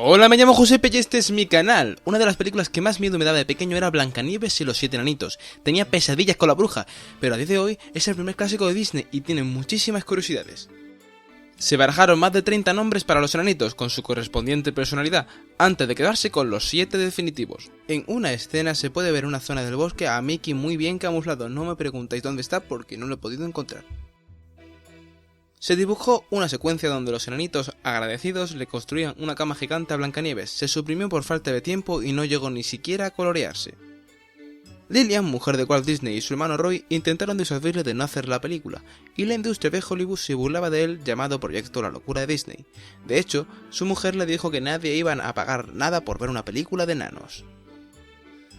Hola, me llamo Josepe y este es mi canal. Una de las películas que más miedo me daba de pequeño era Blancanieves y los 7 enanitos. Tenía pesadillas con la bruja, pero a día de hoy es el primer clásico de Disney y tiene muchísimas curiosidades. Se barajaron más de 30 nombres para los enanitos con su correspondiente personalidad, antes de quedarse con los 7 definitivos. En una escena se puede ver una zona del bosque a Mickey muy bien camuflado, no me preguntéis dónde está porque no lo he podido encontrar. Se dibujó una secuencia donde los enanitos agradecidos le construían una cama gigante a Blancanieves, se suprimió por falta de tiempo y no llegó ni siquiera a colorearse. Lillian, mujer de Walt Disney, y su hermano Roy intentaron disuadirle de no hacer la película, y la industria de Hollywood se burlaba de él llamado Proyecto La Locura de Disney. De hecho, su mujer le dijo que nadie iba a pagar nada por ver una película de enanos.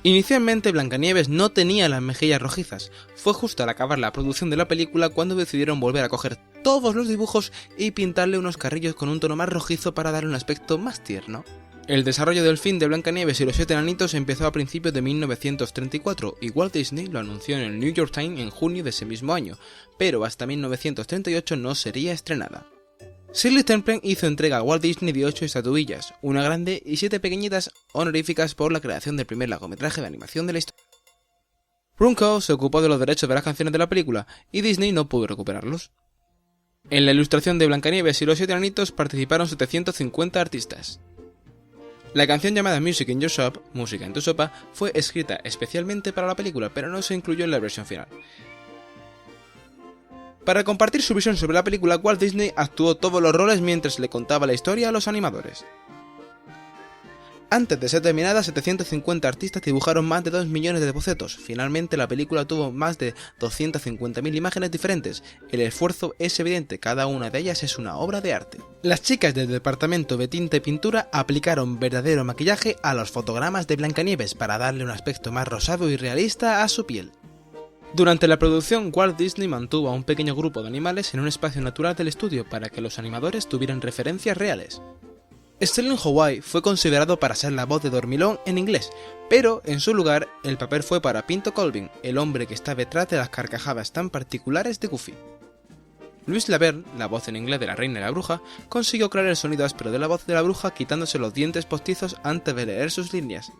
Inicialmente Blancanieves no tenía las mejillas rojizas, fue justo al acabar la producción de la película cuando decidieron volver a coger todos los dibujos y pintarle unos carrillos con un tono más rojizo para darle un aspecto más tierno. El desarrollo del film de Blancanieves y los 7 enanitos empezó a principios de 1934 y Walt Disney lo anunció en el New York Times en junio de ese mismo año, pero hasta 1938 no sería estrenada. Shirley Temple hizo entrega a Walt Disney de 8 estatuillas, una grande y 7 pequeñitas honoríficas por la creación del primer largometraje de animación de la historia. Runco se ocupó de los derechos de las canciones de la película y Disney no pudo recuperarlos. En la ilustración de Blancanieves y los 7 enanitos participaron 750 artistas. La canción llamada Music in Your Shop, Música en tu sopa, fue escrita especialmente para la película, pero no se incluyó en la versión final. Para compartir su visión sobre la película, Walt Disney actuó todos los roles mientras le contaba la historia a los animadores. Antes de ser terminada, 750 artistas dibujaron más de 2 millones de bocetos. Finalmente, la película tuvo más de 250.000 imágenes diferentes. El esfuerzo es evidente, cada una de ellas es una obra de arte. Las chicas del departamento de tinta y pintura aplicaron verdadero maquillaje a los fotogramas de Blancanieves para darle un aspecto más rosado y realista a su piel. Durante la producción, Walt Disney mantuvo a un pequeño grupo de animales en un espacio natural del estudio para que los animadores tuvieran referencias reales. Sterling Howe fue considerado para ser la voz de Dormilón en inglés, pero en su lugar el papel fue para Pinto Colvin, el hombre que está detrás de las carcajadas tan particulares de Goofy. Louis Laverne, la voz en inglés de la reina y la bruja, consiguió crear el sonido áspero de la voz de la bruja quitándose los dientes postizos antes de leer sus líneas.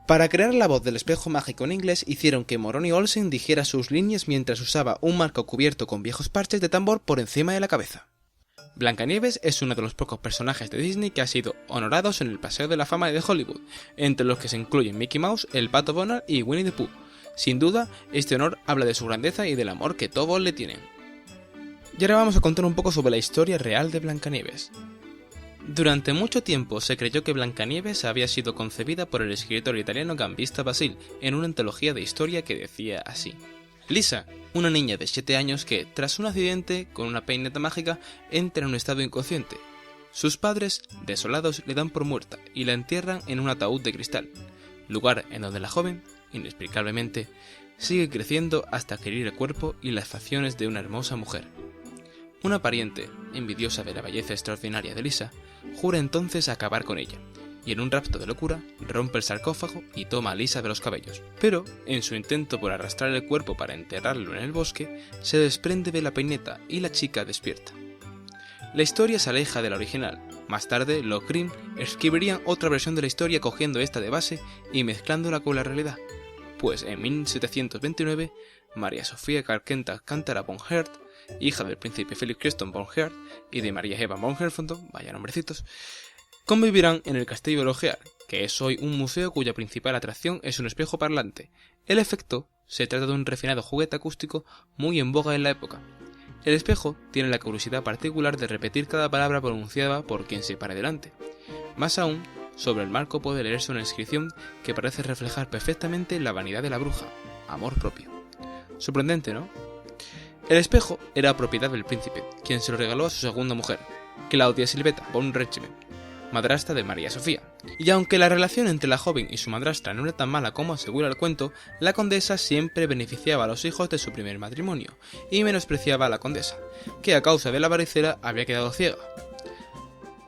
Para crear la voz del espejo mágico en inglés hicieron que Moroni Olsen dijera sus líneas mientras usaba un marco cubierto con viejos parches de tambor por encima de la cabeza. Blancanieves es uno de los pocos personajes de Disney que ha sido honorados en el Paseo de la Fama de Hollywood, entre los que se incluyen Mickey Mouse, el Pato Donald y Winnie the Pooh. Sin duda, este honor habla de su grandeza y del amor que todos le tienen. Y ahora vamos a contar un poco sobre la historia real de Blancanieves. Durante mucho tiempo se creyó que Blancanieves había sido concebida por el escritor italiano Gambista Basile en una antología de historia que decía así: Lisa, una niña de 7 años que, tras un accidente con una peineta mágica, entra en un estado inconsciente. Sus padres, desolados, le dan por muerta y la entierran en un ataúd de cristal, lugar en donde la joven, inexplicablemente, sigue creciendo hasta adquirir el cuerpo y las facciones de una hermosa mujer. Una pariente, envidiosa de la belleza extraordinaria de Lisa, jura entonces acabar con ella, y en un rapto de locura, rompe el sarcófago y toma a Lisa de los cabellos. Pero, en su intento por arrastrar el cuerpo para enterrarlo en el bosque, se desprende de la peineta y la chica despierta. La historia se aleja de la original. Más tarde, los Grimm escribirían otra versión de la historia cogiendo esta de base y mezclándola con la realidad. Pues en 1729, María Sofía Carquenta Cántara von Herdt, hija del príncipe Philip Creston von Herdt y de María Eva von Herfonton, vaya nombrecitos, convivirán en el castillo de Logear, que es hoy un museo cuya principal atracción es un espejo parlante. El efecto se trata de un refinado juguete acústico muy en boga en la época. El espejo tiene la curiosidad particular de repetir cada palabra pronunciada por quien se pare delante. Más aún, sobre el marco puede leerse una inscripción que parece reflejar perfectamente la vanidad de la bruja, amor propio. Sorprendente, ¿no? El espejo era propiedad del príncipe, quien se lo regaló a su segunda mujer, Claudia Silveta von Rechtme, madrastra de María Sofía. Y aunque la relación entre la joven y su madrastra no era tan mala como asegura el cuento, la condesa siempre beneficiaba a los hijos de su primer matrimonio y menospreciaba a la condesa, que a causa de la varicela había quedado ciega.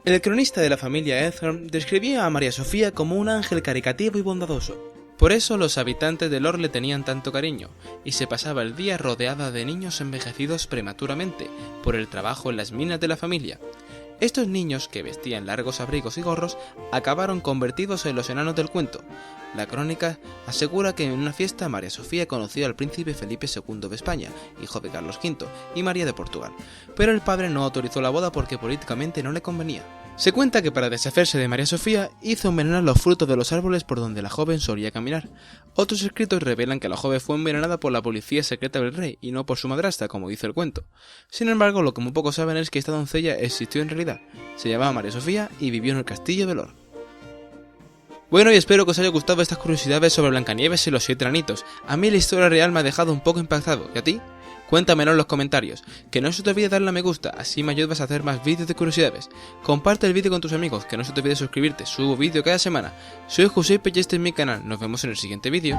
El cronista de la familia Eartham describía a María Sofía como un ángel caritativo y bondadoso. Por eso los habitantes de Lor le tenían tanto cariño, y se pasaba el día rodeada de niños envejecidos prematuramente por el trabajo en las minas de la familia. Estos niños, que vestían largos abrigos y gorros, acabaron convertidos en los enanos del cuento. La crónica asegura que en una fiesta María Sofía conoció al príncipe Felipe II de España, hijo de Carlos V, y María de Portugal, pero el padre no autorizó la boda porque políticamente no le convenía. Se cuenta que para deshacerse de María Sofía hizo envenenar los frutos de los árboles por donde la joven solía caminar. Otros escritos revelan que la joven fue envenenada por la policía secreta del rey y no por su madrastra, como dice el cuento. Sin embargo, lo que muy pocos saben es que esta doncella existió en realidad. Se llamaba María Sofía y vivió en el castillo de Lor. Bueno, y espero que os haya gustado estas curiosidades sobre Blancanieves y los 7 enanitos. A mí la historia real me ha dejado un poco impactado, ¿y a ti? Cuéntamelo en los comentarios. Que no se te olvide darle a me gusta, así me ayudas a hacer más vídeos de curiosidades. Comparte el vídeo con tus amigos, que no se te olvide suscribirte, subo vídeo cada semana. Soy Josepe y este es mi canal, nos vemos en el siguiente vídeo.